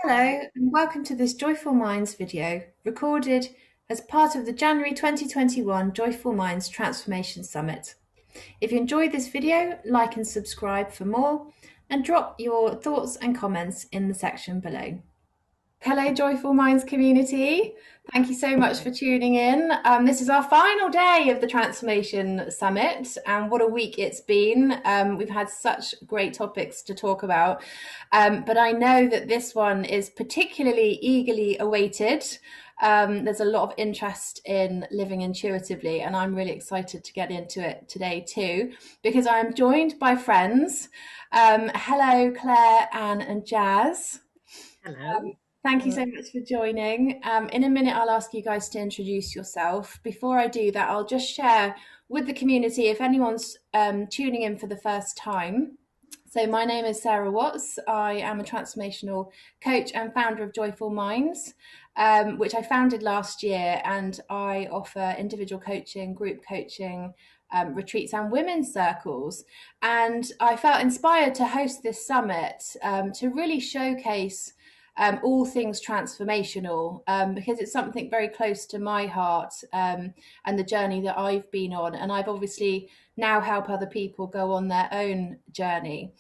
Hello, and welcome to this Joyful Minds video, recorded as part of the January 2021 Joyful Minds Transformation Summit. If you enjoyed this video, like and subscribe for more, and drop your thoughts and comments in the section below. Hello, Joyful Minds community. Thank you so much for tuning in. This is our final day of the Transformation Summit, and what a week it's been. We've had such great topics to talk about, but I know that this one is particularly eagerly awaited. There's a lot of interest in living intuitively, and I'm really excited to get into it today too, because I'm joined by friends. Hello, Claire, Anne, and Jazz. Hello. Thank you so much for joining. In a minute, I'll ask you guys to introduce yourself. Before I do that, I'll just share with the community if anyone's tuning in for the first time. So, my name is Sarah Watts. I am a transformational coach and founder of Joyful Minds, which I founded last year, and I offer individual coaching, group coaching, retreats, and women's circles. And I felt inspired to host this summit to really showcase all things transformational, because it's something very close to my heart, and the journey that I've been on. And I've obviously now help other people go on their own journey.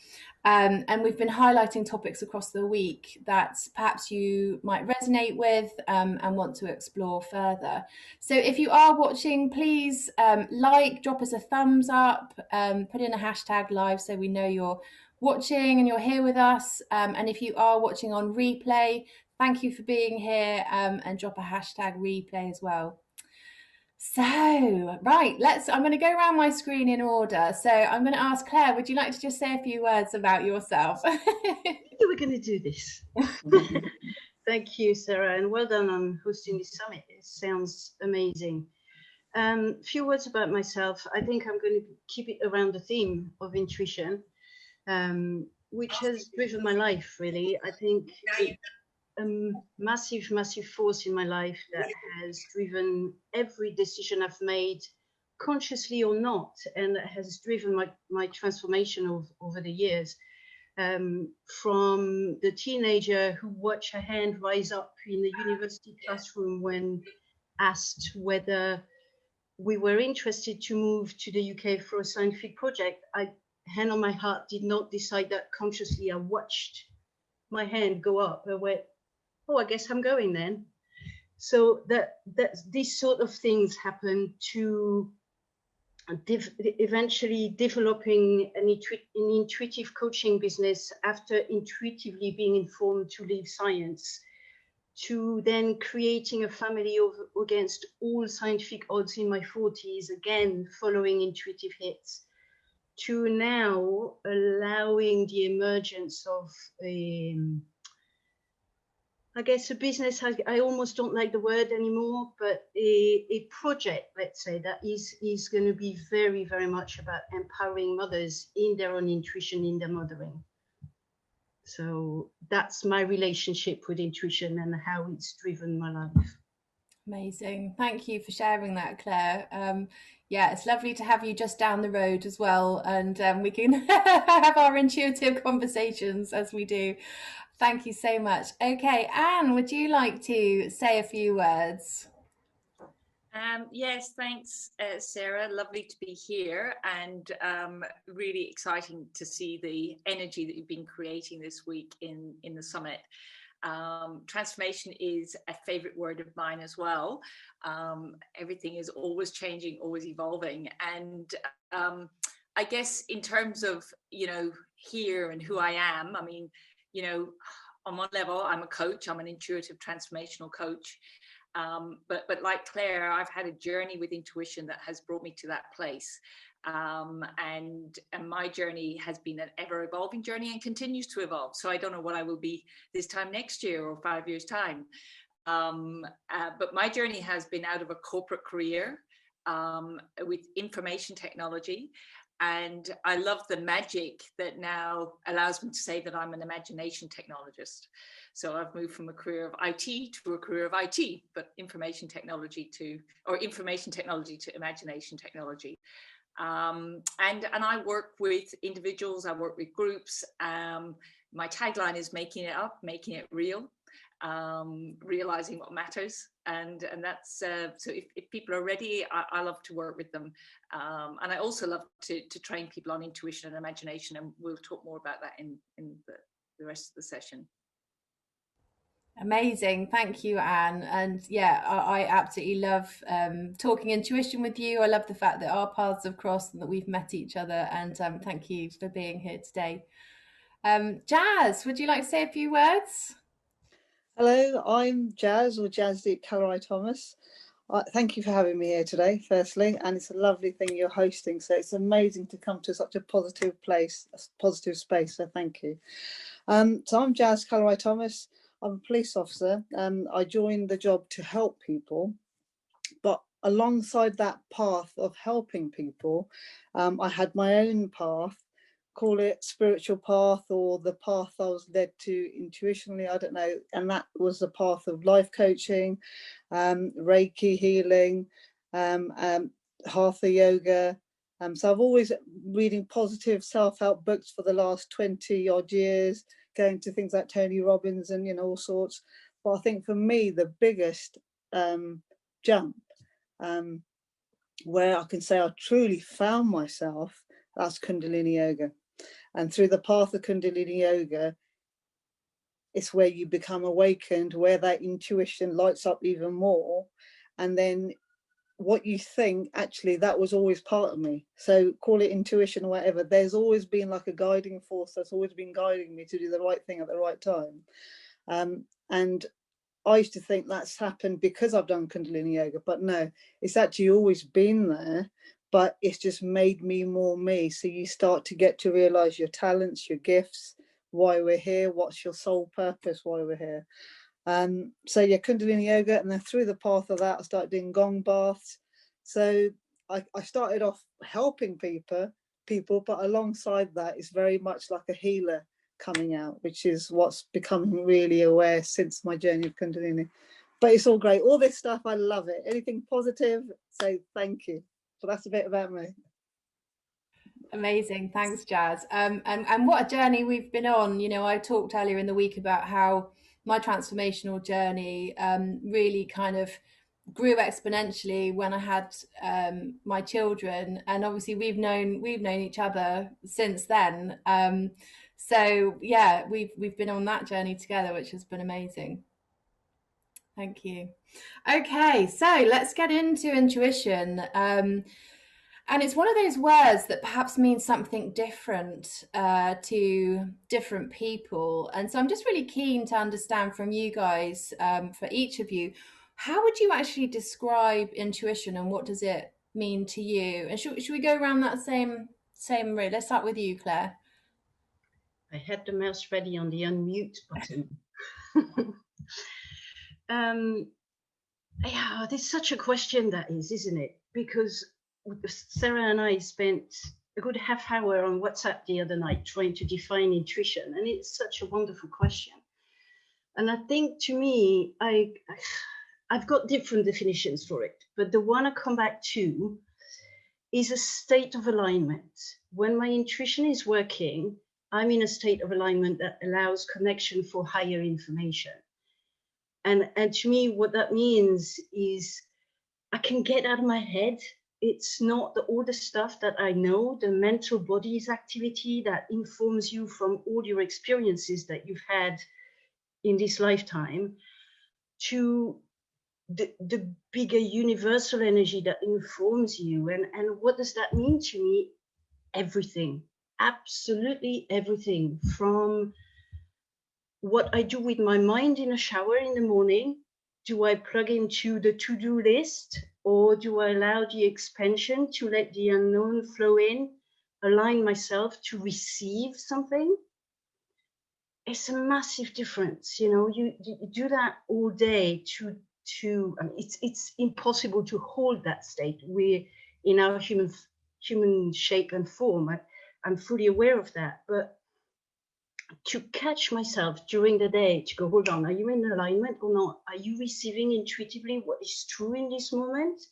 And we've been highlighting topics across the week that perhaps you might resonate with, and want to explore further. So if you are watching, please drop us a thumbs up, put in a hashtag live so we know you're watching and you're here with us. And if you are watching on replay, thank you for being here, and drop a hashtag replay as well. So, right, I'm going to go around my screen in order. So I'm going to ask Claire, would you like to just say a few words about yourself? We're going to do this. Thank you, Sarah, and well done on hosting this summit. It sounds amazing. Few words about myself. I think I'm going to keep it around the theme of intuition, which has driven my life, really. I think it's a massive, massive force in my life that has driven every decision I've made, consciously or not, and that has driven my transformation over the years. From the teenager who watched her hand rise up in the university classroom when asked whether we were interested to move to the UK for a scientific project, hand on my heart, did not decide that consciously. I watched my hand go up. I went, oh, I guess I'm going then. So that these sort of things happen to eventually developing an intuitive coaching business after intuitively being informed to leave science, to then creating a family against all scientific odds in my 40s, again, following intuitive hits, to now allowing the emergence of I guess a business, I almost don't like the word anymore, but a project, let's say, that is going to be very, very much about empowering mothers in their own intuition, in their mothering. So that's my relationship with intuition and how it's driven my life. Amazing. Thank you for sharing that, Claire. Yeah, it's lovely to have you just down the road as well, and we can have our intuitive conversations as we do. Thank you so much. Okay, Anne, would you like to say a few words? Yes, thanks, Sarah. Lovely to be here, and really exciting to see the energy that you've been creating this week in the summit. Transformation is a favorite word of mine as well. Everything is always changing, always evolving, and I guess in terms of here and who I am, I mean, on one level, I'm a coach. I'm an intuitive transformational coach. But like Claire, I've had a journey with intuition that has brought me to that place. And my journey has been an ever evolving journey and continues to evolve. So I don't know what I will be this time next year or 5 years time. But my journey has been out of a corporate career with information technology. And I love the magic that now allows me to say that I'm an imagination technologist. So I've moved from a career of IT to a career of IT, but information technology to imagination technology. And I work with individuals, I work with groups. My tagline is making it up, making it real, realizing what matters. And that's, so if people are ready, I love to work with them. And I also love to train people on intuition and imagination. And we'll talk more about that in the rest of the session. Amazing. Thank you, Anne. And yeah, I absolutely love talking intuition with you. I love the fact that our paths have crossed and that we've met each other. And thank you for being here today. Jazz, would you like to say a few words? Hello, I'm Jazz, or Jazzy Calorai-Thomas. Thank you for having me here today, firstly, and it's a lovely thing you're hosting. So it's amazing to come to such a positive place, a positive space. So thank you. So I'm Jazz Calorai-Thomas. I'm a police officer. I joined the job to help people, but alongside that path of helping people, I had my own path. Call it spiritual path or the path I was led to intuitionally, I don't know. And that was the path of life coaching, Reiki healing, Hatha yoga. So I've always reading positive self-help books for the last 20 odd years, going to things like Tony Robbins and, you know, all sorts. But I think for me, the biggest jump where I can say I truly found myself, that's Kundalini yoga. And through the path of Kundalini yoga, it's where you become awakened, where that intuition lights up even more. And then what you think, actually, that was always part of me. So call it intuition or whatever. There's always been like a guiding force that's always been guiding me to do the right thing at the right time. And I used to think that's happened because I've done Kundalini yoga, but no, it's actually always been there. But it's just made me more me. So you start to get to realize your talents, your gifts, why we're here, what's your sole purpose, why we're here. So yeah, Kundalini yoga, and then through the path of that, I started doing gong baths. So I started off helping people, but alongside that, it's very much like a healer coming out, which is what's becoming really aware since my journey of Kundalini. But it's all great. All this stuff, I love it. Anything positive, say thank you. So that's a bit about me. Amazing. Thanks, Jazz. And what a journey we've been on. You know, I talked earlier in the week about how my transformational journey really kind of grew exponentially when I had my children, and obviously we've known each other since then. So yeah, we've been on that journey together, which has been amazing. Thank you. Okay, so let's get into intuition. And it's one of those words that perhaps means something different to different people. And so I'm just really keen to understand from you guys, for each of you, how would you actually describe intuition and what does it mean to you? And should we go around that same route? Let's start with you, Claire. I had the mouse ready on the unmute button. Yeah, there's such a question that is, isn't it? Because Sarah and I spent a good half hour on WhatsApp the other night trying to define intuition, and it's such a wonderful question. And I think, to me, I've got different definitions for it, but the one I come back to is a state of alignment. When my intuition is working, I'm in a state of alignment that allows connection for higher information. And to me, what that means is I can get out of my head. It's not all the stuff that I know, the mental body's activity that informs you from all your experiences that you've had in this lifetime, to the bigger universal energy that informs you. And what does that mean to me? Everything, absolutely everything, from what I do with my mind in a shower in the morning. Do I plug into the to-do list, or do I allow the expansion to let the unknown flow in, align myself to receive something? It's a massive difference. You know, you do that all day to I mean, it's impossible to hold that state. We're in our human shape and form. I'm fully aware of that, but to catch myself during the day, to go, hold on, are you in alignment or not? Are you receiving intuitively what is true in this moment?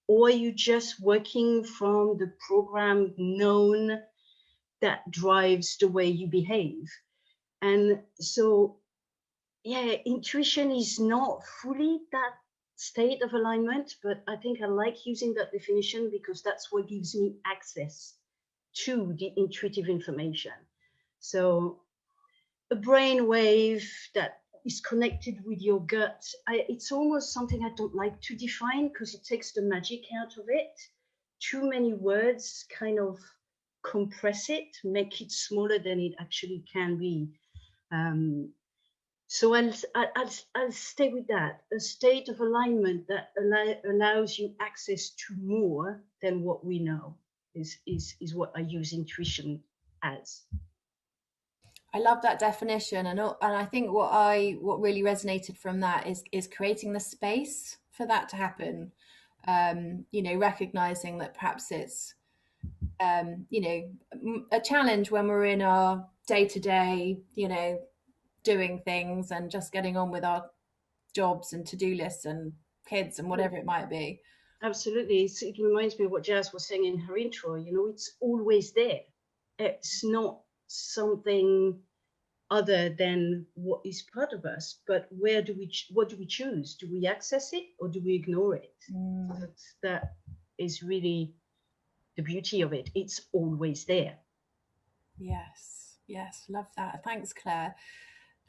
or are you just working from the program known that drives the way you behave? And so, yeah, intuition is not fully that state of alignment, but I think I like using that definition because that's what gives me access to the intuitive information. So a brain wave that is connected with your gut, it's almost something I don't like to define because it takes the magic out of it. Too many words kind of compress it, make it smaller than it actually can be. So I'll stay with that. A state of alignment that allows you access to more than what we know is what I use intuition as. I love that definition, and I think what really resonated from that is creating the space for that to happen. You know, recognizing that perhaps it's you know, a challenge when we're in our day-to-day, you know, doing things and just getting on with our jobs and to-do lists and kids and whatever it might be. Absolutely. It reminds me of what Jazz was saying in her intro. You know, it's always there. It's not something other than what is part of us, but what do we choose? Do we access it or do we ignore it? That is really the beauty of it. It's always there. Yes, love that. Thanks, Claire.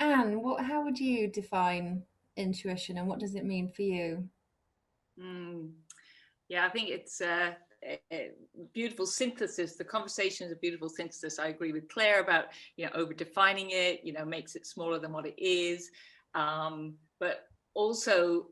Anne, how would you define intuition, and what does it mean for you? Yeah, I think it's a beautiful synthesis. The conversation is a beautiful synthesis. I agree with Claire about, you know, over defining it, you know, makes it smaller than what it is. But also,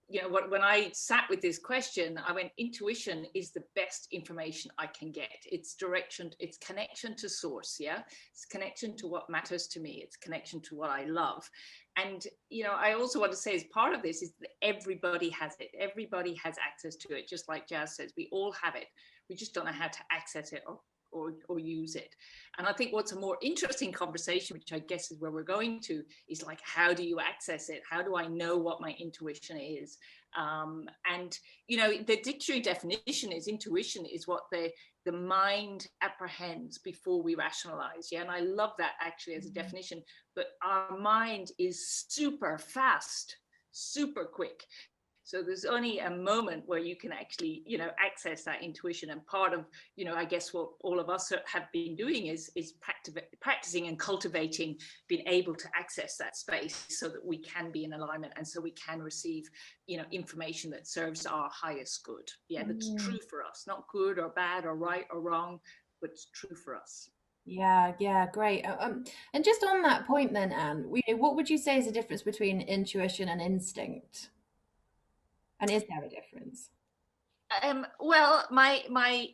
you know, when I sat with this question, I went, intuition is the best information I can get. It's direction, it's connection to source. Yeah. It's connection to what matters to me. It's connection to what I love. And, you know, I also want to say as part of this is that everybody has it. Everybody has access to it. Just like Jazz says, we all have it. We just don't know how to access it or use it. And I think what's a more interesting conversation, which I guess is where we're going to, is like, how do you access it? How do I know what my intuition is? And, you know, the dictionary definition is intuition is what the mind apprehends before we rationalize. Yeah. And I love that actually as a definition, but our mind is super fast, super quick. So there's only a moment where you can actually, you know, access that intuition. And part of, you know, I guess what all of us have been doing is practicing and cultivating, being able to access that space so that we can be in alignment and so we can receive, you know, information that serves our highest good. Yeah, that's true for us, not good or bad or right or wrong, but it's true for us. Yeah, great. And just on that point then, Anne, what would you say is the difference between intuition and instinct? And is there a difference? Well, my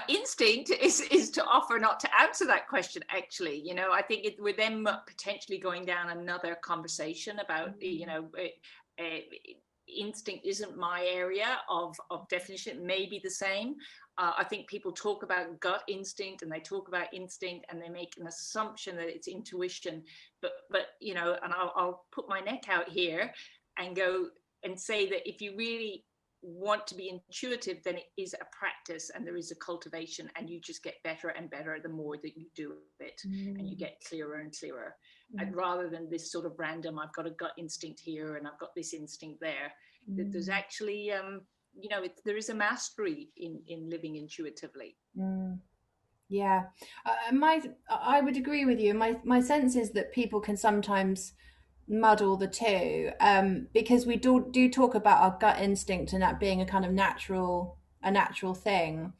instinct is to offer not to answer that question. Actually, you know, I think we're then potentially going down another conversation about, you know, instinct isn't my area of definition. It may be the same. I think people talk about gut instinct and they talk about instinct and they make an assumption that it's intuition. But you know, and I'll put my neck out here and go and say that if you really want to be intuitive, then it is a practice and there is a cultivation, and you just get better and better the more that you do it, and you get clearer and clearer. And rather than this sort of random, I've got a gut instinct here and I've got this instinct there, that there's actually, you know, there is a mastery in living intuitively. Yeah, I would agree with you. My sense is that people can sometimes muddle the two, because we do talk about our gut instinct and that being a kind of natural thing.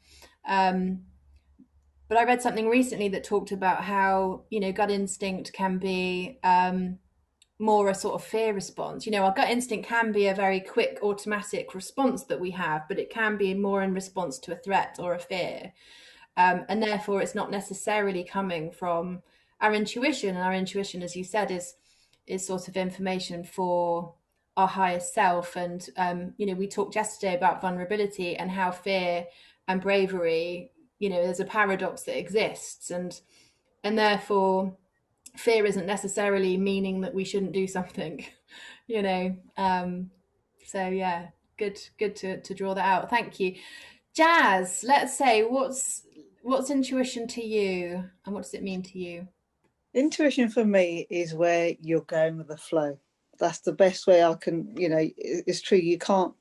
But I read something recently that talked about how, you know, gut instinct can be more a sort of fear response. You know, our gut instinct can be a very quick automatic response that we have, but it can be more in response to a threat or a fear. And therefore it's not necessarily coming from our intuition. And our intuition, as you said, is sort of information for our higher self. And you know, we talked yesterday about vulnerability and how fear and bravery, you know, there's a paradox that exists, and therefore fear isn't necessarily meaning that we shouldn't do something, you know. So yeah, good to draw that out. Thank you. Jazz, let's say, what's intuition to you, and what does it mean to you? Intuition for me is where you're going with the flow. That's the best way I can, it's true. You can't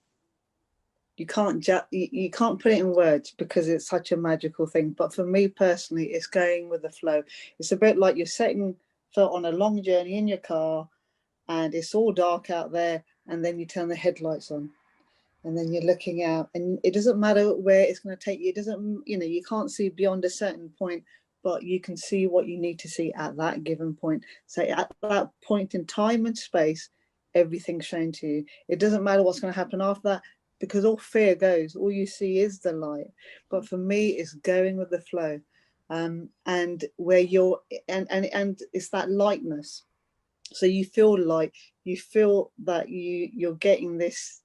put it in words because it's such a magical thing. But for me personally, it's going with the flow. It's a bit like you're setting foot on a long journey in your car and it's all dark out there, and then you turn the headlights on and then you're looking out, and it doesn't matter where it's going to take you. It doesn't, you can't see beyond a certain point, but you can see what you need to see at that given point. So at that point in time and space, everything's shown to you. It doesn't matter what's going to happen after that, because all fear goes. All you see is the light. But for me, it's going with the flow, and where you're, and it's that lightness. So you feel light. You feel that you're getting this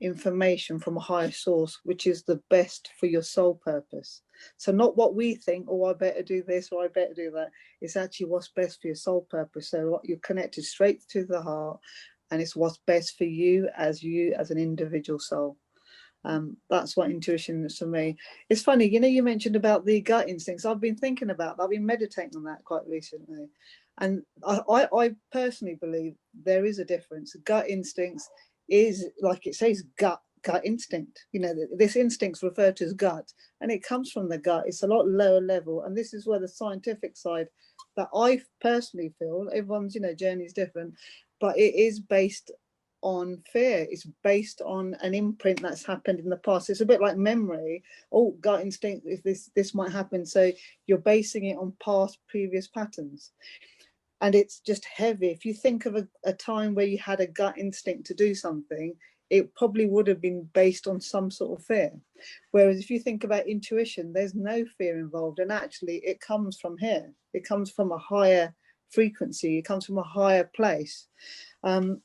information from a higher source, which is the best for your soul purpose. So not what we think, oh, I better do this or I better do that. It's actually what's best for your soul purpose. So what you're connected straight to the heart, and it's what's best for you as an individual soul. That's what intuition is for me. It's funny, you mentioned about the gut instincts. I've been thinking about that. I've been meditating on that quite recently. And I personally believe there is a difference. Gut instincts is, like it says, gut instinct. This instinct's referred to as gut, and it comes from the gut. It's a lot lower level, and this is where the scientific side that I personally feel, everyone's journey is different, but it is based on fear. It's based on an imprint that's happened in the past. It's a bit like memory. Oh, gut instinct, if this might happen, so you're basing it on past previous patterns. And it's just heavy. If you think of a time where you had a gut instinct to do something, it probably would have been based on some sort of fear. Whereas if you think about intuition, there's no fear involved. And actually, it comes from here. It comes from a higher frequency. It comes from a higher place.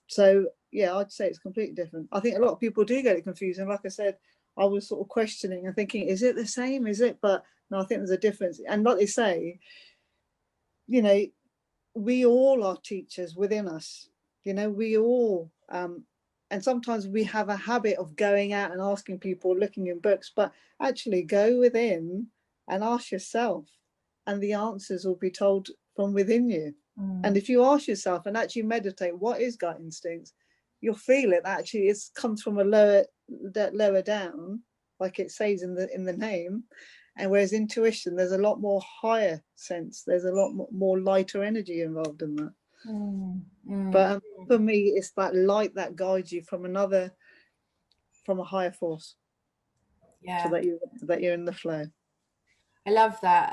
So, yeah, I'd say it's completely different. I think a lot of people do get it confused. And like I said, I was sort of questioning and thinking, is it the same? Is it? But no, I think there's a difference. And like they say, we all are teachers within us, we all, and sometimes we have a habit of going out and asking people, looking in books, but actually go within and ask yourself, and the answers will be told from within you. And if you ask yourself and actually meditate, what is gut instincts, you'll feel it. Actually, it comes from a lower down, like it says in the name. And whereas intuition, there's a lot more higher sense. There's a lot more lighter energy involved in that. But for me, it's that light that guides you from a higher force. Yeah. So that you're in the flow. I love that.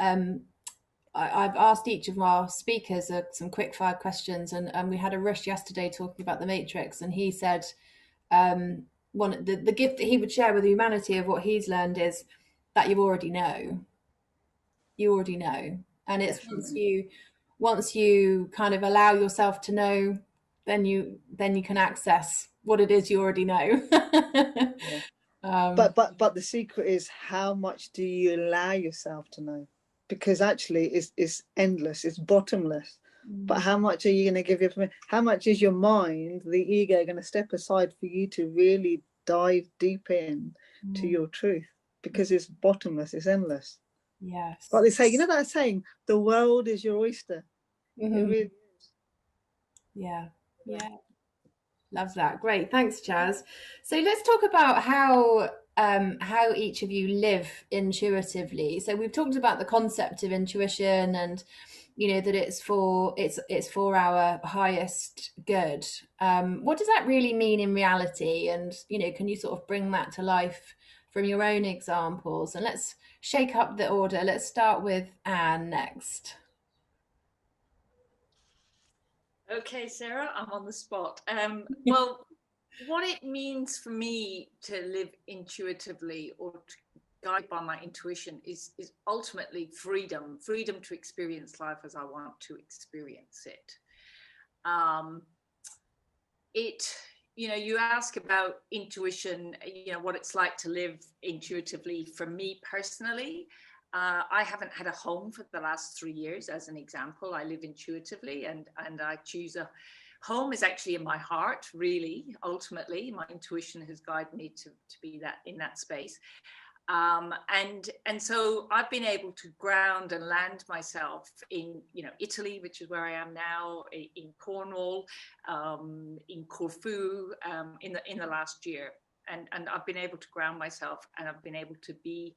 I've asked each of our speakers some quick fire questions, and we had a rush yesterday talking about the Matrix, and he said the gift that he would share with humanity of what he's learned is that you already know, and it's once you kind of allow yourself to know, then you can access what it is you already know. But the secret is, how much do you allow yourself to know? Because actually it's endless, it's bottomless. But how much are you going to give your permission? How much is your mind, the ego, going to step aside for you to really dive deep in to your truth? Because it's bottomless, it's endless. Yes. Like they say, that saying, the world is your oyster. It really is. Yeah. Love that. Great. Thanks, Jazz. So let's talk about how each of you live intuitively. So we've talked about the concept of intuition, and that it's for our highest good. What does that really mean in reality? And can you sort of bring that to life from your own examples? And let's shake up the order. Let's start with Anne next. Okay, Sarah, I'm on the spot. Well, what it means for me to live intuitively or to guide by my intuition is ultimately freedom to experience life as I want to experience it. You ask about intuition, what it's like to live intuitively. For me personally, I haven't had a home for the last 3 years, as an example. I live intuitively, and I choose a Home is actually in my heart, really. Ultimately, my intuition has guided me to be that in that space. And so I've been able to ground and land myself in, you know, Italy, which is where I am now, in Cornwall, in Corfu, in the last year. And I've been able to ground myself, and I've been able to be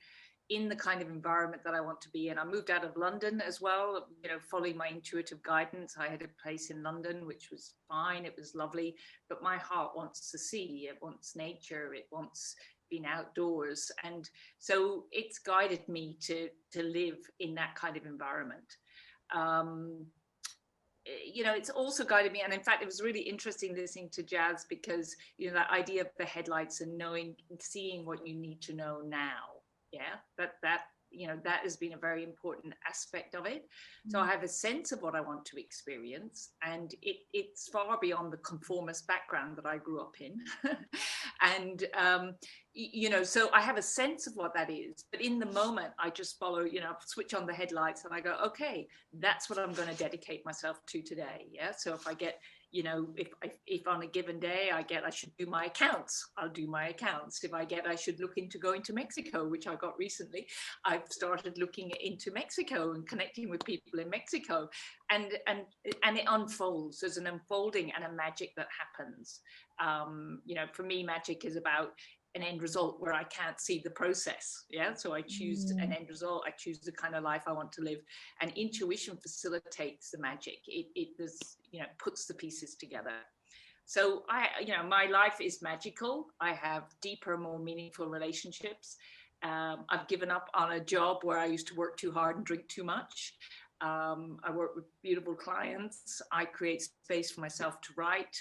in the kind of environment that I want to be in. I moved out of London as well, you know, following my intuitive guidance. I had a place in London, which was fine. It was lovely, but my heart wants the sea. It wants nature. It wants being outdoors. And so it's guided me to live in that kind of environment. You know, it's also guided me, and in fact it was really interesting listening to Jazz, because, you know, that idea of the headlights and knowing, seeing what you need to know now, that you know, that has been a very important aspect of it. So I have a sense of what I want to experience, and it's far beyond the conformist background that I grew up in. And you know, so I have a sense of what that is, but in the moment I just follow, you know, switch on the headlights and I go, okay, that's what I'm going to dedicate myself to today. Yeah. So if I get, you know, if on a given day I should do my accounts, I'll do my accounts. If I should look into going to Mexico, which I got recently, I've started looking into Mexico and connecting with people in Mexico, and it unfolds. There's an unfolding and a magic that happens. You know, for me, magic is about an end result where I can't see the process. Yeah. So I choose an end result. I choose the kind of life I want to live, and intuition facilitates the magic. It does, you know, puts the pieces together. So you know, my life is magical. I have deeper, more meaningful relationships. I've given up on a job where I used to work too hard and drink too much. I work with beautiful clients. I create space for myself to write.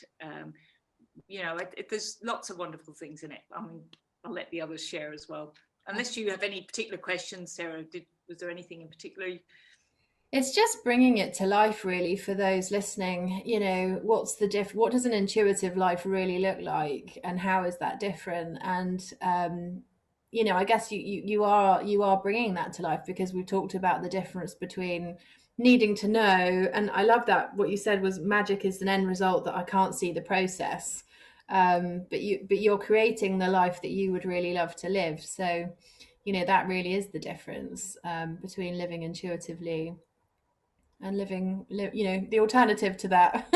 You know, there's lots of wonderful things in it. I mean, I'll let the others share as well. Unless you have any particular questions, Sarah, was there anything in particular? It's just bringing it to life, really, for those listening. You know, what's the what does an intuitive life really look like, and how is that different? And you know, I guess you are bringing that to life, because we've talked about the difference between needing to know, and I love that what you said was magic is an end result that I can't see the process. But you're creating the life that you would really love to live. So, you know, that really is the difference between living intuitively and living, you know, the alternative to that,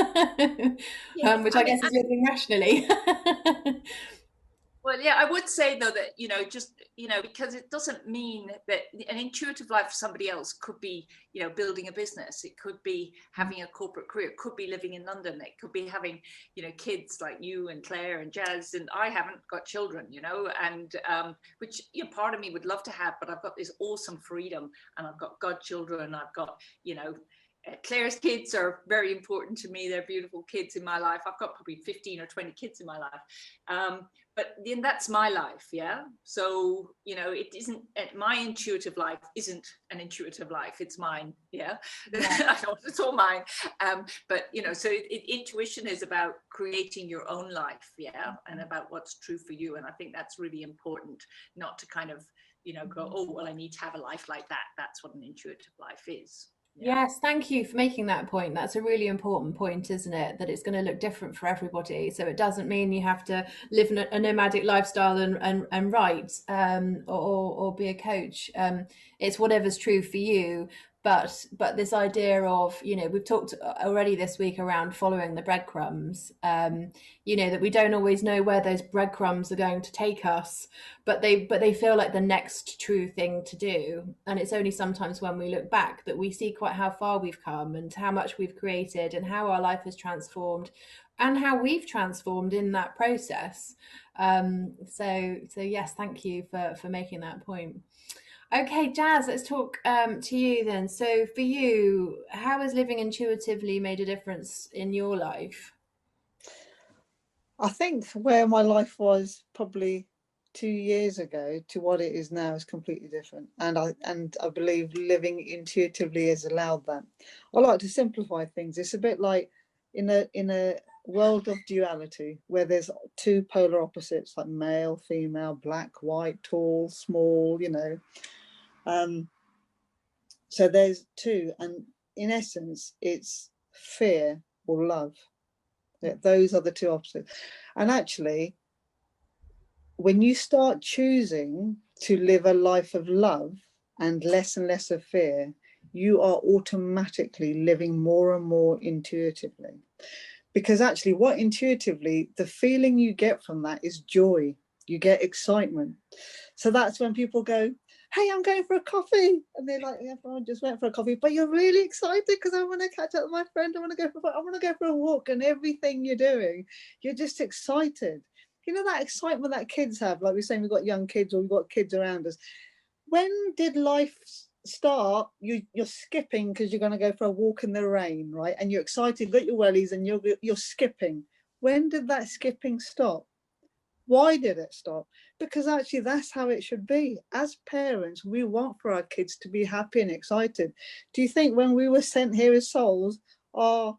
which I guess is living rationally. Well, yeah, I would say though that, you know, just, you know, because it doesn't mean that an intuitive life for somebody else could be, you know, building a business. It could be having a corporate career. It could be living in London. It could be having, you know, kids like you and Claire and Jazz. And I haven't got children, you know, and which, you know, part of me would love to have, but I've got this awesome freedom, and I've got godchildren. I've got, you know, Claire's kids are very important to me. They're beautiful kids in my life. I've got probably 15 or 20 kids in my life. But then that's my life. Yeah. So, you know, it isn't, my intuitive life isn't an intuitive life. It's mine. Yeah. It's all mine. But, you know, so intuition is about creating your own life. Yeah. And about what's true for you. And I think that's really important, not to kind of, you know, go, oh, well, I need to have a life like that. That's what an intuitive life is. Yeah. Yes, thank you for making that point. That's a really important point, isn't it? That it's going to look different for everybody. So it doesn't mean you have to live a nomadic lifestyle and write or be a coach. It's whatever's true for you. But this idea of, you know, we've talked already this week around following the breadcrumbs, you know, that we don't always know where those breadcrumbs are going to take us, but they feel like the next true thing to do. And it's only sometimes when we look back that we see quite how far we've come and how much we've created and how our life has transformed and how we've transformed in that process. So yes, thank you for making that point. Okay, Jazz, let's talk to you then. So for you, how has living intuitively made a difference in your life? I think where my life was probably 2 years ago to what it is now is completely different. And I believe living intuitively has allowed that. I like to simplify things. It's a bit like in a world of duality where there's two polar opposites like male, female, black, white, tall, small, you know. So there's two, and in essence, it's fear or love. Those are the two opposites. And actually, when you start choosing to live a life of love and less of fear, you are automatically living more and more intuitively. Because actually, what intuitively, the feeling you get from that is joy. You get excitement. So that's when people go, hey, I'm going for a coffee. And they're like, yeah, I just went for a coffee, but you're really excited because I want to catch up with my friend. I want to go for a walk, and everything you're doing, you're just excited. You know, that excitement that kids have, like we're saying, we've got young kids or we've got kids around us. When did life start? You're skipping because you're going to go for a walk in the rain, right? And you're excited, got your wellies, and you're skipping. When did that skipping stop? Why did it stop? Because actually that's how it should be. As parents, we want for our kids to be happy and excited. Do you think when we were sent here as souls, our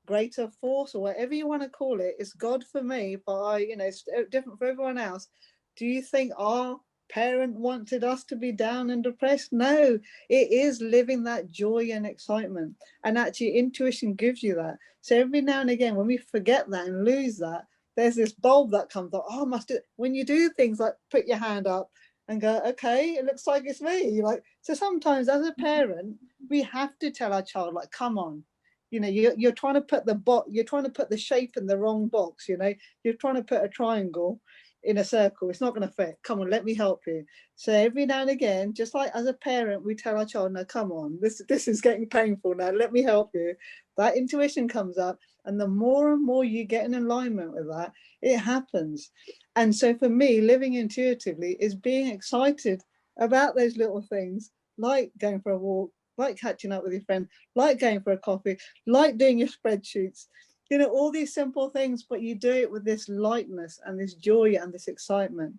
greater force, or whatever you want to call it, is God for me, but it's different for everyone else? Do you think our parent wanted us to be down and depressed? No, it is living that joy and excitement. And actually intuition gives you that. So every now and again, when we forget that and lose that, there's this bulb that comes up. Oh, must do. When you do things like put your hand up and go, okay, it looks like it's me. Like, so sometimes as a parent, we have to tell our child, like, come on, you're trying to put the shape in the wrong box. You're trying to put a triangle in a circle. It's not going to fit. Come on, let me help you. So every now and again, just like as a parent, we tell our child, no, come on, this is getting painful now. Let me help you. That intuition comes up. And the more and more you get in alignment with that, it happens. And so for me, living intuitively is being excited about those little things, like going for a walk, like catching up with your friend, like going for a coffee, like doing your spreadsheets, all these simple things, but you do it with this lightness and this joy and this excitement.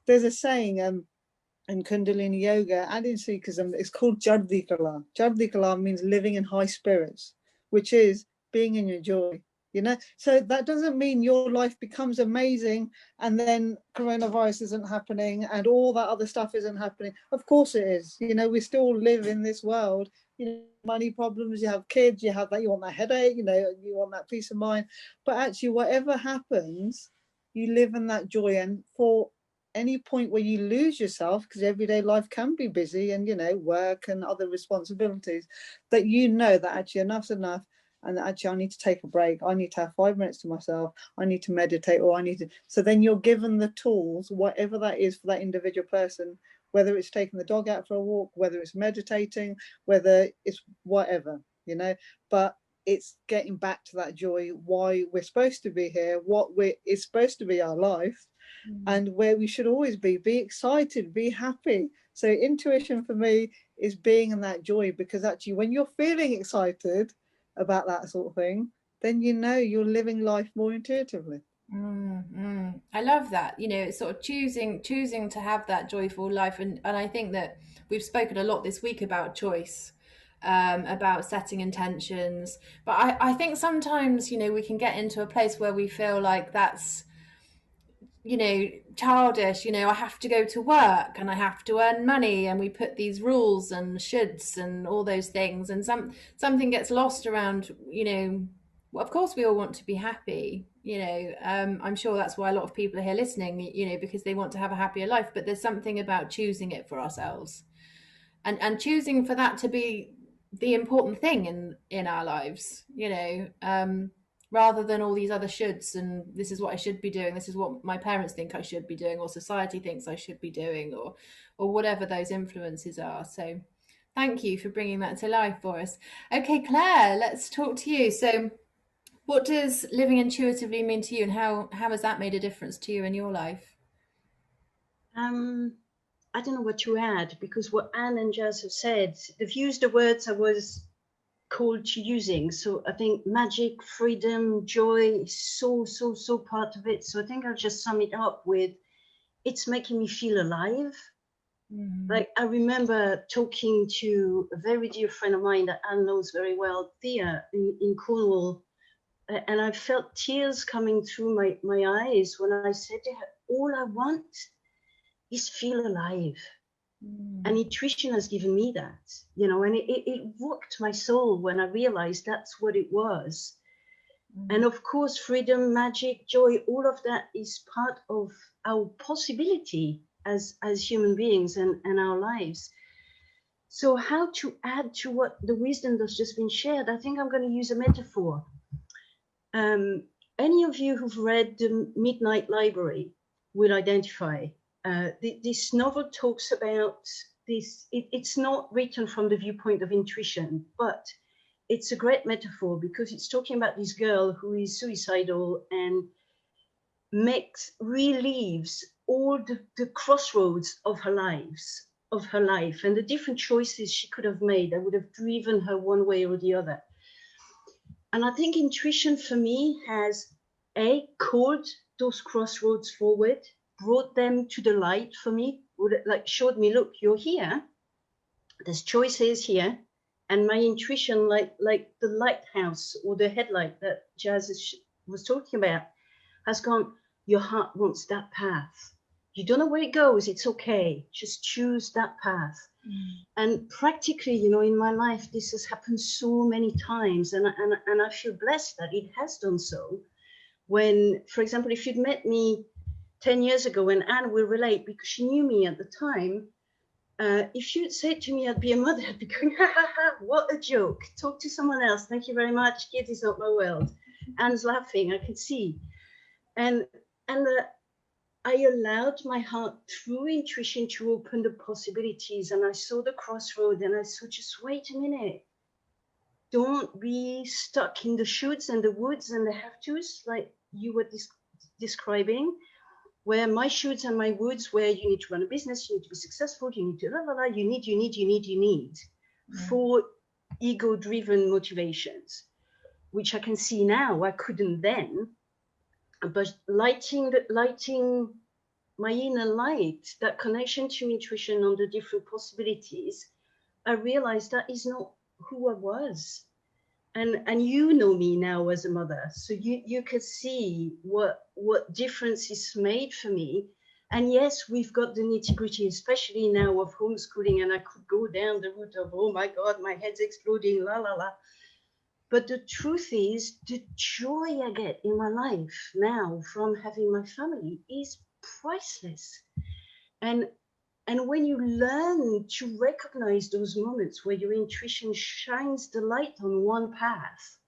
There's a saying in Kundalini Yoga and in Sikhism, it's called Chardhi Kala. Chardhi Kala means living in high spirits, which is being in your joy, so that doesn't mean your life becomes amazing and then coronavirus isn't happening and all that other stuff isn't happening. Of course it is. We still live in this world. Money problems, you have kids, you have that, you want that headache, you want that peace of mind, but actually whatever happens, you live in that joy. And for any point where you lose yourself, because everyday life can be busy and work and other responsibilities, that that actually enough's enough. And actually, I need to take a break. I need to have 5 minutes to myself. I need to meditate, or so then you're given the tools, whatever that is for that individual person, whether it's taking the dog out for a walk, whether it's meditating, whether it's whatever, but it's getting back to that joy, why we're supposed to be here, it's supposed to be our life, and where we should always be excited, be happy. So intuition for me is being in that joy, because actually when you're feeling excited about that sort of thing, then you're living life more intuitively. I love that. It's sort of choosing to have that joyful life, and I think that we've spoken a lot this week about choice, about setting intentions, but I think sometimes we can get into a place where we feel like that's childish. I have to go to work and I have to earn money, and we put these rules and shoulds and all those things, and something gets lost around. Well, of course we all want to be happy. I'm sure that's why a lot of people are here listening, because they want to have a happier life, but there's something about choosing it for ourselves, and choosing for that to be the important thing in our lives, rather than all these other shoulds, and this is what I should be doing, this is what my parents think I should be doing, or society thinks I should be doing, or whatever those influences are. So thank you for bringing that to life for us. Okay, Claire, let's talk to you. So what does living intuitively mean to you, and how has that made a difference to you in your life? I don't know what to add, because what Anne and Jazz have said, they've used the words I was called to using. So I think magic, freedom, joy is so part of it. So I think I'll just sum it up with, it's making me feel alive. Like I remember talking to a very dear friend of mine that Anne knows very well, Thea, in Cornwall, and I felt tears coming through my eyes when I said to her, all I want is feel alive. And intuition has given me that, and it rocked my soul when I realized that's what it was. And of course, freedom, magic, joy, all of that is part of our possibility as human beings and our lives. So how to add to what the wisdom that's just been shared? I think I'm going to use a metaphor. Any of you who've read The Midnight Library will identify. This novel talks about this. It's not written from the viewpoint of intuition, but it's a great metaphor because it's talking about this girl who is suicidal and relieves all the crossroads of her life and the different choices she could have made that would have driven her one way or the other. And I think intuition for me has called those crossroads forward, brought them to the light for me, like showed me, look, you're here, there's choices here. And my intuition, like the lighthouse or the headlight that Jazz was talking about, has gone, your heart wants that path. You don't know where it goes, it's okay. Just choose that path. And practically, you know, in my life, this has happened so many times. And I feel blessed that it has done so. When, for example, if you'd met me 10 years ago, and Anne will relate because she knew me at the time, if you'd said to me I'd be a mother, I'd be going, ha ha ha, what a joke. Talk to someone else. Thank you very much. Kids is not my world. Anne's laughing, I can see. And I allowed my heart through intuition to open the possibilities. And I saw the crossroad and I saw, just wait a minute. Don't be stuck in the shoulds and the woulds and the have-tos like you were describing. Where my shoulds and my woulds, where you need to run a business, you need to be successful, you need to you need for ego-driven motivations, which I can see now I couldn't then. But lighting my inner light, that connection to intuition on the different possibilities, I realized that is not who I was. And you know me now as a mother, so you could see what difference is made for me. And yes, we've got the nitty-gritty, especially now of homeschooling, and I could go down the route of, oh my God, my head's exploding, la la la. But the truth is, the joy I get in my life now from having my family is priceless. And when you learn to recognize those moments where your intuition shines the light on one path,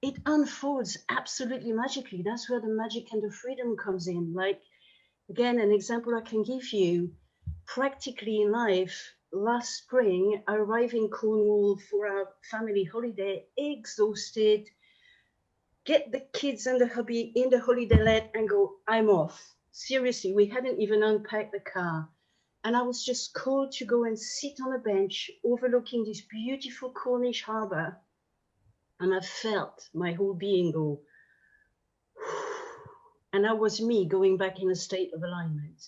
it unfolds absolutely magically. That's where the magic and the freedom comes in. Like, again, an example I can give you, practically in life, last spring, I arrived in Cornwall for our family holiday, exhausted, get the kids and the hubby in the holiday let and go, I'm off. Seriously, we hadn't even unpacked the car. And I was just called to go and sit on a bench overlooking this beautiful Cornish harbour. And I felt my whole being go, and that was me going back in a state of alignment.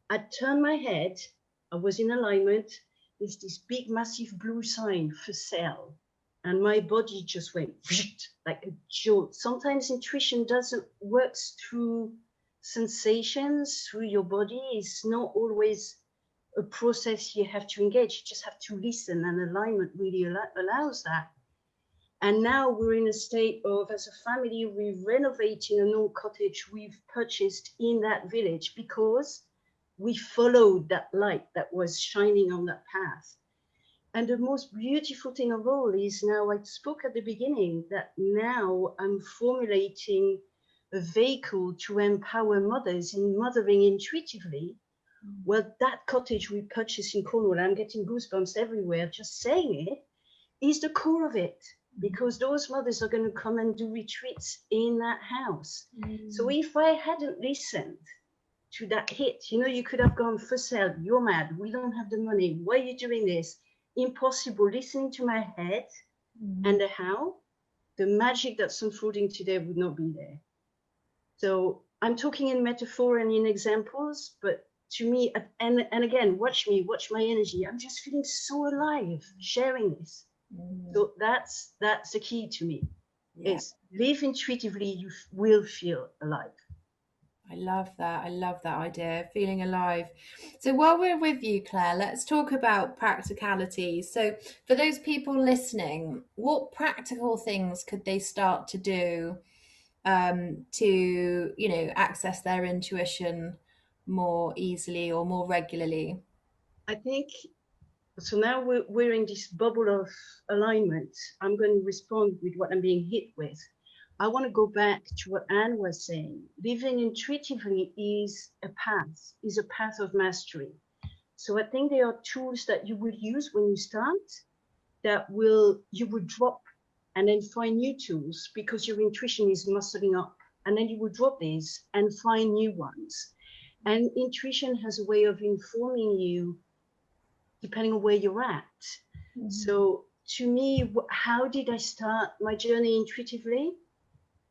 I turned my head, I was in alignment. There's this big, massive blue sign for sale. And my body just went like a jolt. Sometimes intuition doesn't work through sensations, through your body. It's not always a process you have to engage. You just have to listen, and alignment really allows that. And now we're in a state of, as a family, we're renovating an old cottage we've purchased in that village because we followed that light that was shining on that path. And the most beautiful thing of all is now, I spoke at the beginning, that now I'm formulating a vehicle to empower mothers in mothering intuitively. Well, that cottage we purchased in Cornwall, I'm getting goosebumps everywhere just saying it, is the core of it, because those mothers are going to come and do retreats in that house. So if I hadn't listened to that hit, you know, you could have gone, for sale, you're mad, we don't have the money, why are you doing this? Impossible. Listening to my head and the how, the magic that's unfolding today would not be there. So I'm talking in metaphor and in examples, but to me, and again, watch me, watch my energy. I'm just feeling so alive sharing this. So that's the key to me. Is live intuitively, you will feel alive. I love that. I love that idea, feeling alive. So while we're with you, Claire, let's talk about practicality. So for those people listening, what practical things could they start to do to, access their intuition more easily or more regularly? I think so. Now we're in this bubble of alignment. I'm going to respond with what I'm being hit with. I want to go back to what Anne was saying. Living intuitively is a path of mastery. So I think there are tools that you will use when you start that you will drop and then find new tools because your intuition is muscling up. And then you will drop these and find new ones. And intuition has a way of informing you depending on where you're at. Mm-hmm. So to me, how did I start my journey intuitively?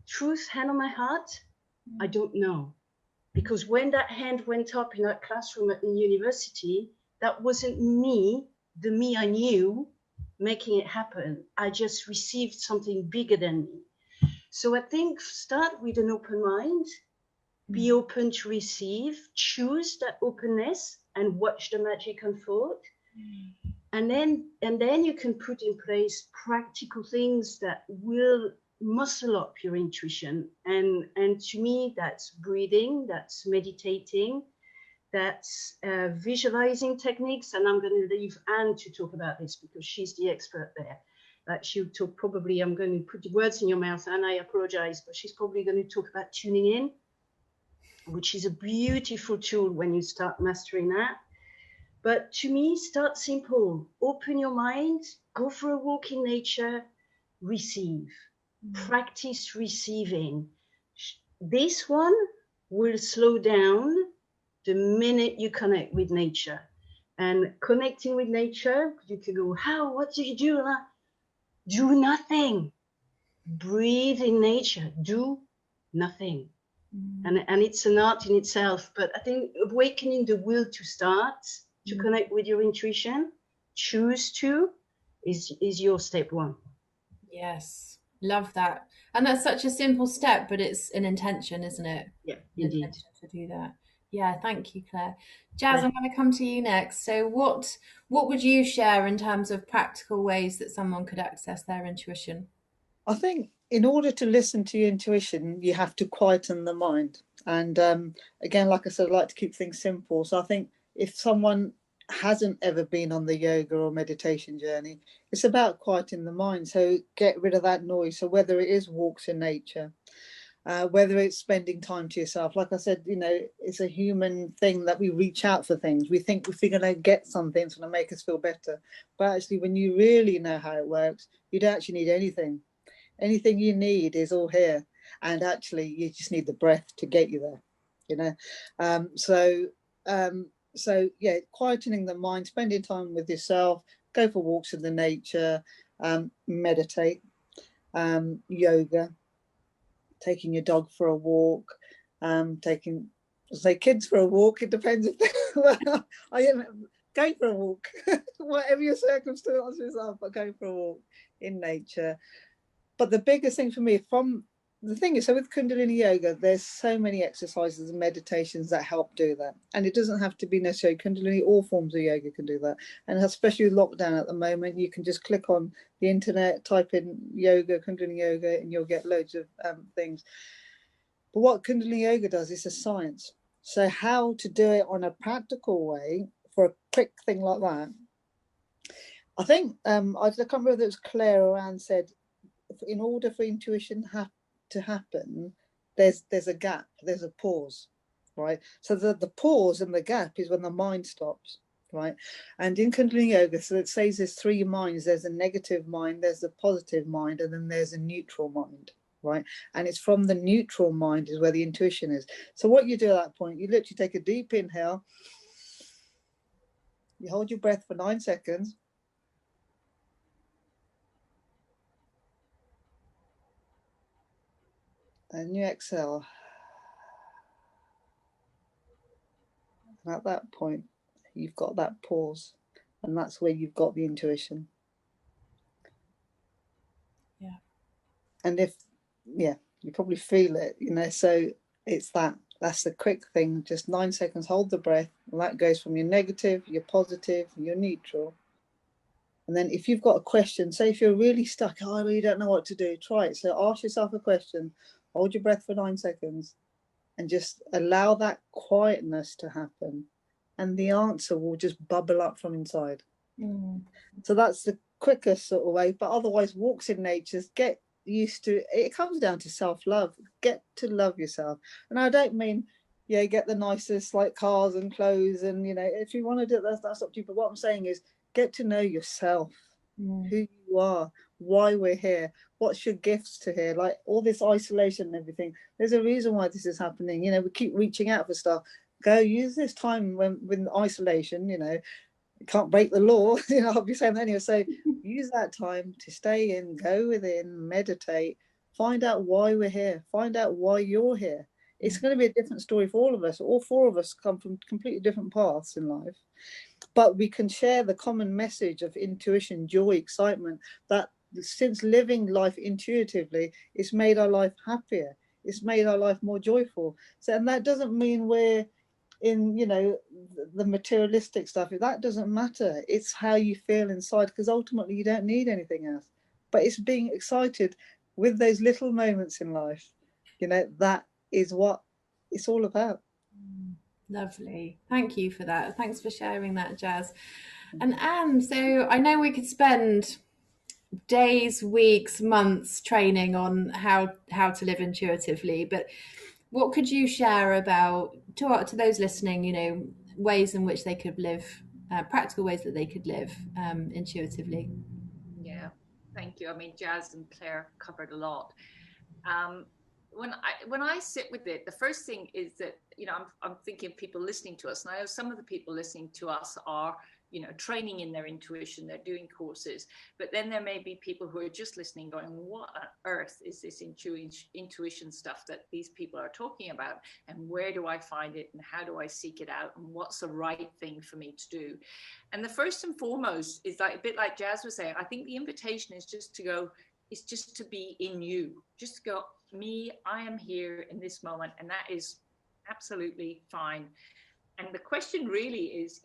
Truth, hand on my heart, I don't know. Because when that hand went up in that classroom at the university, that wasn't me, the me I knew, making it happen. I just received something bigger than me. So I think start with an open mind, be open to receive, choose that openness and watch the magic unfold. And then you can put in place practical things that will muscle up your intuition. And to me, that's breathing, that's meditating, that's visualizing techniques. And I'm going to leave Anne to talk about this because she's the expert there. She'll talk probably, I'm going to put the words in your mouth, and I apologize, but she's probably going to talk about tuning in, which is a beautiful tool when you start mastering that. But to me, start simple. Open your mind, go for a walk in nature, receive. Practice receiving. This one will slow down the minute you connect with nature. And connecting with nature, you can go, what do you do? Do nothing. Breathe in nature. Do nothing. And it's an art in itself. But I think awakening the will to start, to connect with your intuition, choose to, is your step one. Yes, love that. And that's such a simple step, but it's an intention, isn't it? Yeah, indeed. Intention to do that. Yeah, thank you, Claire. Jazz, I'm going to come to you next. So what would you share in terms of practical ways that someone could access their intuition? I think in order to listen to your intuition, you have to quieten the mind. And again, like I said, I like to keep things simple. So I think if someone hasn't ever been on the yoga or meditation journey, it's about quieting the mind. So get rid of that noise. So whether it is walks in nature, whether it's spending time to yourself, like I said, it's a human thing that we reach out for things. We think if we're going to get something, it's going to make us feel better. But actually, when you really know how it works, you don't actually need anything. Anything you need is all here. And actually, you just need the breath to get you there, So yeah, quietening the mind, spending time with yourself, go for walks in the nature, meditate, yoga, taking your dog for a walk, taking kids for a walk. It depends if go for a walk, whatever your circumstances are, but go for a walk in nature. But the biggest thing for me so with Kundalini Yoga, there's so many exercises and meditations that help do that. And it doesn't have to be necessarily Kundalini, all forms of yoga can do that. And especially with lockdown at the moment, you can just click on the internet, type in yoga, Kundalini Yoga, and you'll get loads of things. But what Kundalini Yoga does is a science. So how to do it on a practical way for a quick thing like that. I think, I can't remember whether it was Claire or Anne said, in order for intuition to happen, there's a gap, there's a pause, right? So the pause and the gap is when the mind stops, right? And in Kundalini Yoga, so it says there's three minds. There's a negative mind, there's a positive mind, and then there's a neutral mind, right? And it's from the neutral mind is where the intuition is. So what you do at that point, you literally take a deep inhale, you hold your breath for 9 seconds, and you exhale. And at that point, you've got that pause, and that's where you've got the intuition. Yeah. And you probably feel it, so it's that That's the quick thing. Just 9 seconds, hold the breath. And that goes from your negative, your positive, your neutral. And then if you've got a question, say if you're really stuck, oh, I really don't know what to do, try it. So ask yourself a question, hold your breath for 9 seconds, and just allow that quietness to happen. And the answer will just bubble up from inside. So that's the quickest sort of way. But otherwise, walks in nature, get used to it. It comes down to self-love. Get to love yourself. And I don't mean, yeah, get the nicest like cars and clothes, and if you want to do it, that's up to you. But what I'm saying is, get to know yourself, who you are, why we're here, what's your gifts to here. Like all this isolation and everything, there's a reason why this is happening. We keep reaching out for stuff. Go use this time when isolation, you can't break the law. I'll be saying that anyway. So use that time to stay in, go within, meditate, find out why we're here, find out why you're here. It's going to be a different story for all of us. All four of us come from completely different paths in life, but we can share the common message of intuition, joy, excitement, that since living life intuitively, it's made our life happier. It's made our life more joyful. So, and that doesn't mean we're in, the materialistic stuff. That doesn't matter. It's how you feel inside, because ultimately you don't need anything else. But it's being excited with those little moments in life. That is what it's all about. Lovely. Thank you for that. Thanks for sharing that, Jazz. And Anne, so I know we could spend days, weeks, months training on how to live intuitively, but what could you share about to those listening, ways in which they could live, practical ways that they could live intuitively? Yeah, thank you. I mean, Jazz and Claire covered a lot. When I sit with it, the first thing is that, I'm thinking of people listening to us. And I know some of the people listening to us are, training in their intuition, they're doing courses, but then there may be people who are just listening going, what on earth is this intuition stuff that these people are talking about? And where do I find it? And how do I seek it out? And what's the right thing for me to do? And the first and foremost is like a bit like Jazz was saying, I think the invitation is just to be in you, just to go, me, I am here in this moment, and that is absolutely fine. And the question really is,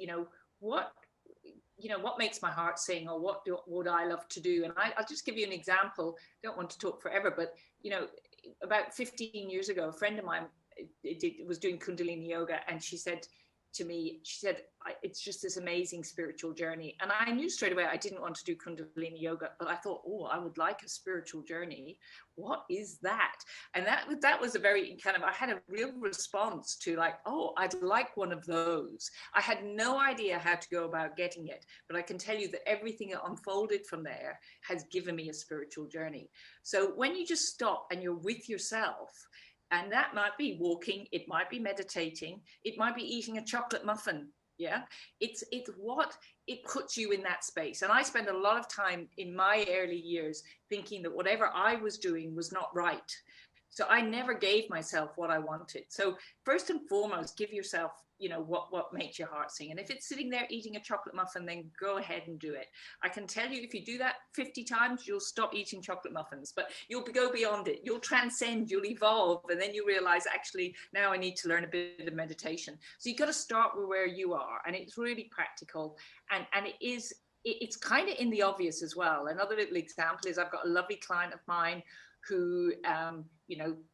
what makes my heart sing, or what would I love to do? And I'll just give you an example. Don't want to talk forever, but about 15 years ago, a friend of mine was doing Kundalini yoga, and she said to me, it's just this amazing spiritual journey. And I knew straight away I didn't want to do Kundalini yoga, but I thought, I would like a spiritual journey. What is that? And that was a very I had a real response to like, I'd like one of those. I had no idea how to go about getting it, but I can tell you that everything that unfolded from there has given me a spiritual journey. So when you just stop and you're with yourself, and that might be walking, it might be meditating, it might be eating a chocolate muffin. Yeah, it's what it puts you in that space. And I spent a lot of time in my early years thinking that whatever I was doing was not right. So I never gave myself what I wanted. So first and foremost, give yourself, what makes your heart sing. And if it's sitting there eating a chocolate muffin, then go ahead and do it. I can tell you, if you do that 50 times, you'll stop eating chocolate muffins, but you'll go beyond it. You'll transcend, you'll evolve. And then you realize, actually, now I need to learn a bit of meditation. So you've got to start with where you are. And it's really practical. And it's kind of in the obvious as well. Another little example is I've got a lovely client of mine who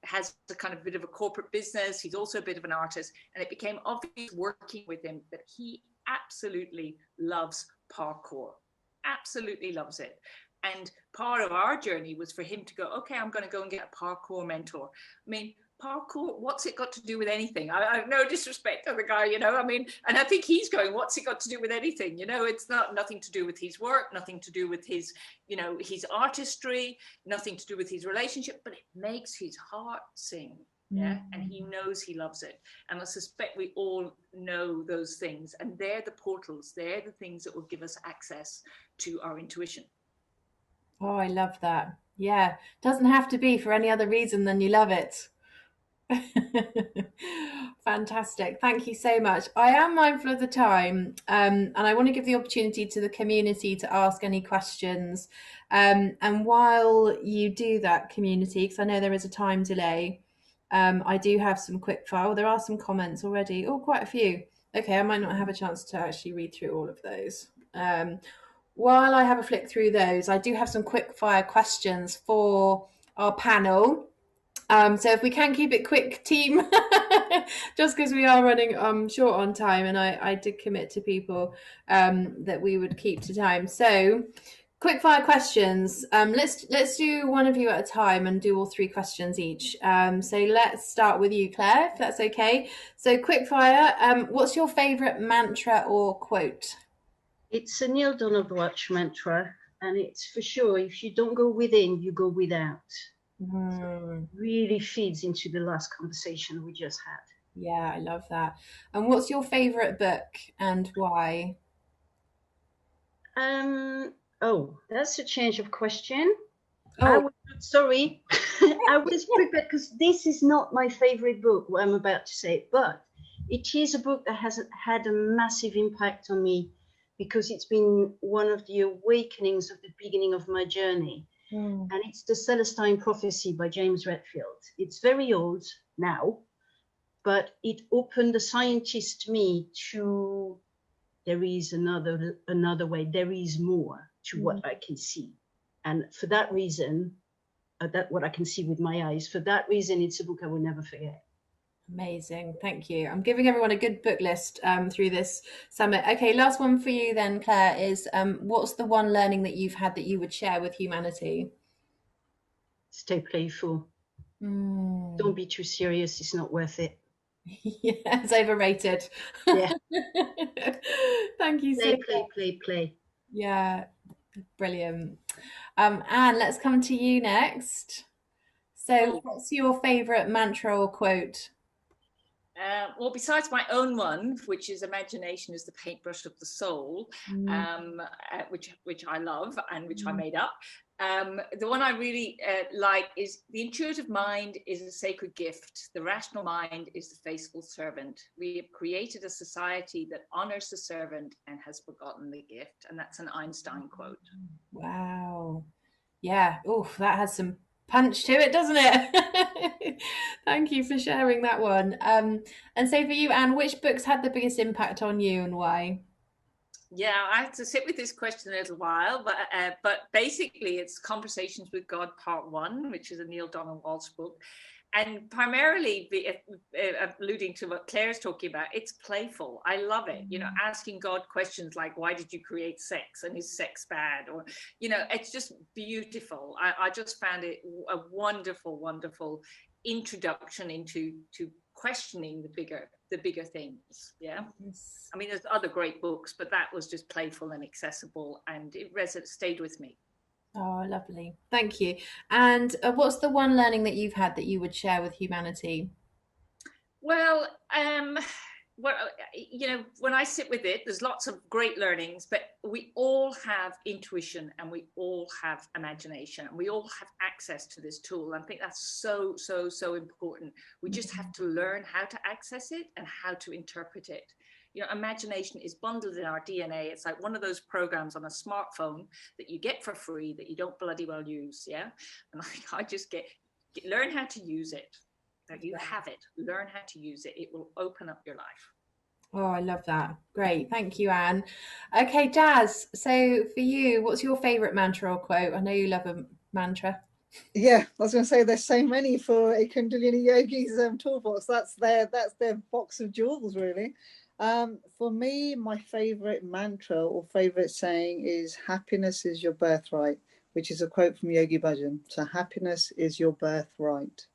has a kind of bit of a corporate business. He's also a bit of an artist, and it became obvious working with him that he absolutely loves parkour, absolutely loves it. And part of our journey was for him to go, okay, I'm going to go and get a parkour mentor. I mean, parkour, what's it got to do with anything? I have no disrespect to the guy, and I think he's going, what's it got to do with anything? It's nothing to do with his work, nothing to do with his, his artistry, nothing to do with his relationship, but it makes his heart sing. Yeah. And he knows he loves it. And I suspect we all know those things. And they're the portals, they're the things that will give us access to our intuition. Oh, I love that. Yeah. Doesn't have to be for any other reason than you love it. Fantastic. Thank you so much. I am mindful of the time, and I want to give the opportunity to the community to ask any questions. And while you do that, community, because I know there is a time delay, I do have some quick fire. There are some comments already. Oh, quite a few. Okay, I might not have a chance to actually read through all of those. While I have a flick through those, I do have some quick fire questions for our panel. So if we can keep it quick, team, just because we are running short on time, and I did commit to people that we would keep to time. So quick fire questions. Let's do one of you at a time and do all 3 questions each. So let's start with you, Claire, if that's okay. So quick fire. What's your favorite mantra or quote? It's a Neil Donald Walsh mantra, and it's for sure, if you don't go within, you go without. Really feeds into the last conversation we just had. Yeah, I love that. And what's your favorite book and why? Oh, that's a change of question. Oh, sorry. I was prepared because this is not my favorite book, what I'm about to say, but it is a book that has had a massive impact on me because it's been one of the awakenings of the beginning of my journey. And it's The Celestine Prophecy by James Redfield. It's very old now, but it opened the scientist me to there is another way, there is more to what I can see. And for that reason, that what I can see with my eyes, for that reason, it's a book I will never forget. Amazing. Thank you. I'm giving everyone a good book list through this summit. Okay, last one for you then, Claire, is what's the one learning that you've had that you would share with humanity? Stay playful. Don't be too serious. It's not worth it. Yeah, it's overrated. Yeah. Thank you so much. Play. Yeah, brilliant. Anne, let's come to you next. So what's your favorite mantra or quote? Well, besides my own one, which is imagination is the paintbrush of the soul, which I love and which I made up. The one I really like is the intuitive mind is a sacred gift. The rational mind is the faithful servant. We have created a society that honors the servant and has forgotten the gift. And that's an Einstein quote. Wow. Yeah. Oh, that has some punch to it, doesn't it? Thank you for sharing that one. And so for you, Anne, which books had the biggest impact on you and why? Yeah, I had to sit with this question a little while, but basically it's Conversations with God Part 1, which is a Neil Donald Walsh book. And primarily, alluding to what Claire's talking about, it's playful. I love it. You know, asking God questions like, why did you create sex? And is sex bad? Or, you know, it's just beautiful. I just found it a wonderful, wonderful introduction into questioning the bigger things. Yeah. Yes. I mean, there's other great books, but that was just playful and accessible, and it stayed with me. Oh, lovely. Thank you. And what's the one learning that you've had that you would share with humanity? Well, you know, when I sit with it, there's lots of great learnings, but we all have intuition and we all have imagination and we all have access to this tool. I think that's so important. We just have to learn how to access it and how to interpret it. You know, imagination is bundled in our DNA. It's like one of those programs on a smartphone that you get for free that you don't bloody well use. Yeah. And I just learn how to use it. That you have it, learn how to use it. It will open up your life. Oh, I love that. Great. Thank you, Anne. Okay, Jazz. So for you, what's your favorite mantra or quote? I know you love a mantra. Yeah, I was going to say there's so many for a Kundalini Yogi's toolbox. That's their box of jewels, really. For me, my favorite mantra or favorite saying is happiness is your birthright, which is a quote from Yogi Bhajan. So happiness is your birthright.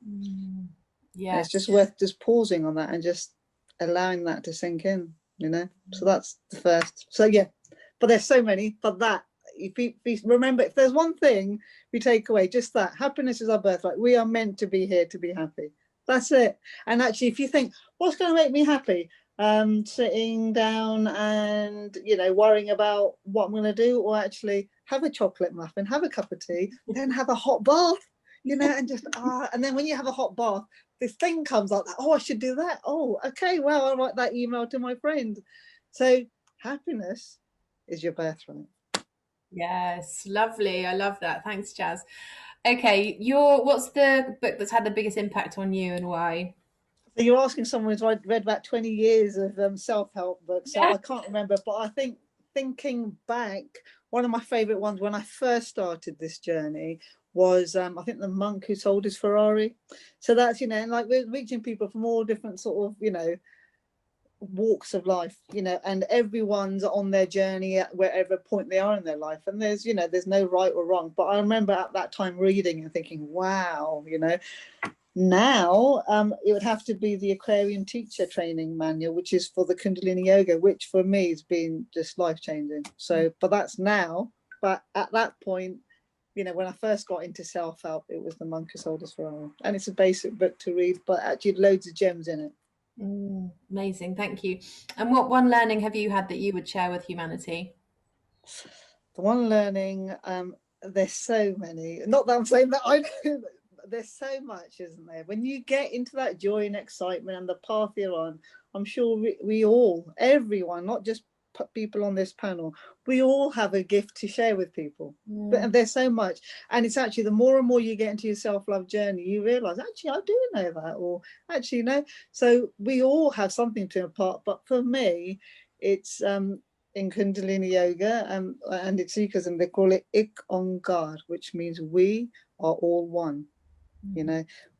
Yeah, it's just worth just pausing on that and just allowing that to sink in, you know. So that's the first. So yeah, but there's so many. But that, if you remember, if there's one thing we take away, just that happiness is our birthright. We are meant to be here to be happy. That's it. And actually, if you think, what's going to make me happy? Sitting down and, you know, worrying about what I'm going to do, or actually have a chocolate muffin, have a cup of tea, then have a hot bath, you know, and just and then when you have a hot bath, this thing comes up, oh, I should do that. Oh, okay, well, I'll write that email to my friend. So happiness is your birthright. Yes, lovely. I love that. Thanks, Jazz. Okay, what's the book that's had the biggest impact on you and why? So you're asking someone who's read about 20 years of self-help books, so Yeah. I can't remember, but I think thinking back, one of my favorite ones when I first started this journey was I think The Monk Who Sold His Ferrari. So that's, and like we're reaching people from all different sort of, walks of life, and everyone's on their journey at wherever point they are in their life, and there's no right or wrong. But I remember at that time reading and thinking, wow, now it would have to be the Aquarian Teacher Training Manual, which is for the Kundalini Yoga, which for me has been just life-changing. So but that's now, but at that point, when I first got into self-help, it was The Monk Who Sold His Ferrari, and it's a basic book to read, but actually loads of gems in it. Amazing, thank you. And what one learning have you had that you would share with humanity? The one learning, there's so many. Not that I'm saying that I know, there's so much, isn't there? When you get into that joy and excitement and the path you're on, I'm sure we all, everyone, not just people on this panel, we all have a gift to share with people. But there's so much, and it's actually the more and more you get into your self-love journey, you realize actually I do know that, or actually no. So we all have something to impart. But for me, it's in Kundalini Yoga and its Sikhism, they call it Ik Onkar, which means we are all one.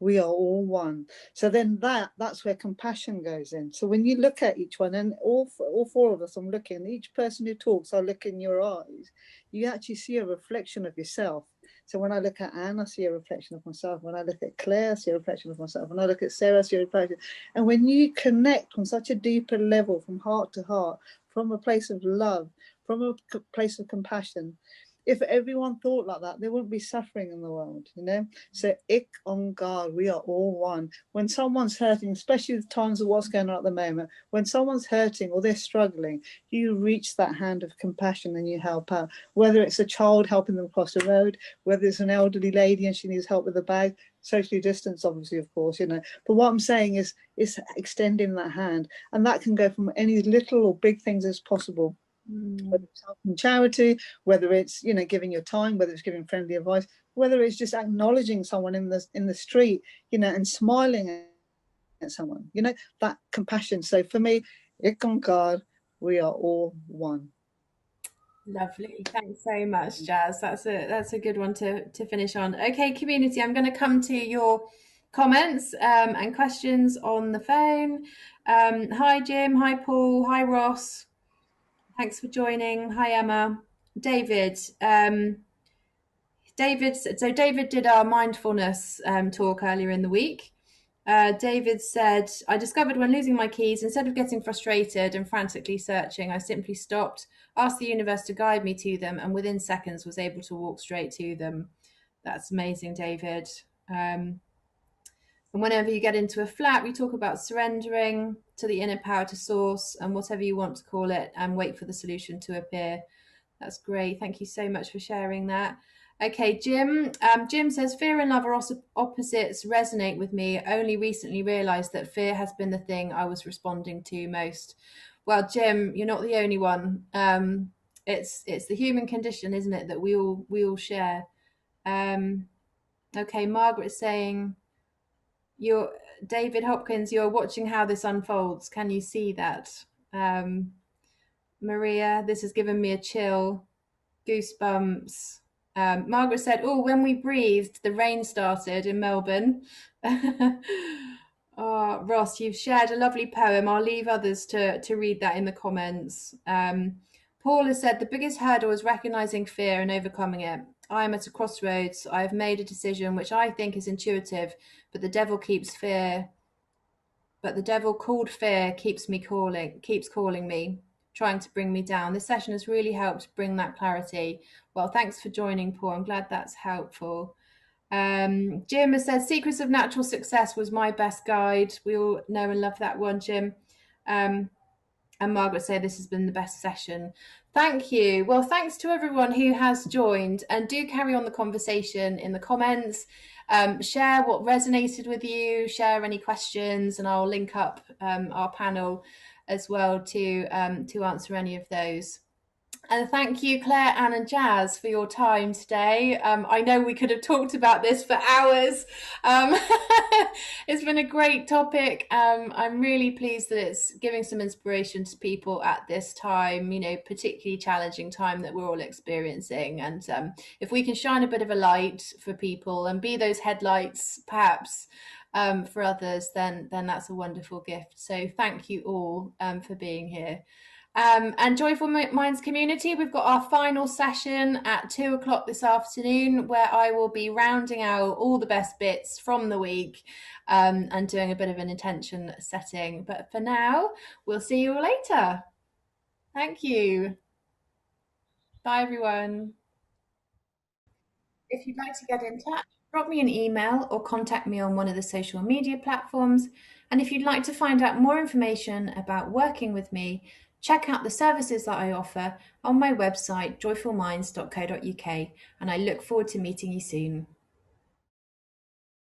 We are all one. So then that's where compassion goes in. So when you look at each one, and all four of us, I'm looking, each person who talks, I look in your eyes, you actually see a reflection of yourself. So when I look at Anne, I see a reflection of myself. When I look at Claire, I see a reflection of myself. When I look at Sarah, I see a reflection. And when you connect on such a deeper level, from heart to heart, from a place of love, from a place of compassion, if everyone thought like that, there wouldn't be suffering in the world, So Ik Onkar, we are all one. When someone's hurting, especially the times of what's going on at the moment, when someone's hurting or they're struggling, you reach that hand of compassion and you help out. Whether it's a child helping them across the road, whether it's an elderly lady and she needs help with a bag, socially distanced, obviously, of course, But what I'm saying is extending that hand, and that can go from any little or big things as possible. Whether it's helping charity, whether it's giving your time, whether it's giving friendly advice, whether it's just acknowledging someone in the street, and smiling at someone, that compassion. So for me, Ik Onkar, we are all one. Lovely, thanks so much, Jazz. That's a good one to finish on. Okay, community, I'm going to come to your comments and questions on the phone. Hi Jim, hi Paul, hi Ross. Thanks for joining. Hi Emma. David. David did our mindfulness talk earlier in the week. David said, I discovered when losing my keys, instead of getting frustrated and frantically searching, I simply stopped, asked the universe to guide me to them, and within seconds was able to walk straight to them. That's amazing, David. And whenever you get into a flat, we talk about surrendering to the inner power, to source, and whatever you want to call it, and wait for the solution to appear. That's great. Thank you so much for sharing that. Okay, Jim. Jim says, fear and love are opposites, resonate with me. Only recently realised that fear has been the thing I was responding to most. Well, Jim, you're not the only one. It's the human condition, isn't it, that we all share. Okay, Margaret's saying, David Hopkins, you're watching how this unfolds. Can you see that? Maria, this has given me a chill, goosebumps. Margaret said, oh, when we breathed, the rain started in Melbourne. Oh, Ross, you've shared a lovely poem. I'll leave others to read that in the comments. Paul has said, the biggest hurdle is recognizing fear and overcoming it. I am at a crossroads. I have made a decision which I think is intuitive, but the devil keeps fear. But the devil called fear keeps calling me, trying to bring me down. This session has really helped bring that clarity. Well, thanks for joining, Paul. I'm glad that's helpful. Jim has said, Secrets of Natural Success was my best guide. We all know and love that one, Jim. And Margaret said, this has been the best session. Thank you. Well, thanks to everyone who has joined, and do carry on the conversation in the comments. Share what resonated with you, share any questions, and I'll link up our panel as well to answer any of those. And thank you, Claire, Anne and Jazz, for your time today. I know we could have talked about this for hours. It's been a great topic. I'm really pleased that it's giving some inspiration to people at this time, particularly challenging time that we're all experiencing. And if we can shine a bit of a light for people and be those headlights, perhaps, for others, then that's a wonderful gift. So thank you all for being here. And Joyful Minds community, we've got our final session at 2 o'clock this afternoon, where I will be rounding out all the best bits from the week and doing a bit of an intention setting. But for now, we'll see you all later. Thank you. Bye, everyone. If you'd like to get in touch, drop me an email or contact me on one of the social media platforms. And if you'd like to find out more information about working with me, check out the services that I offer on my website, joyfulminds.co.uk, and I look forward to meeting you soon.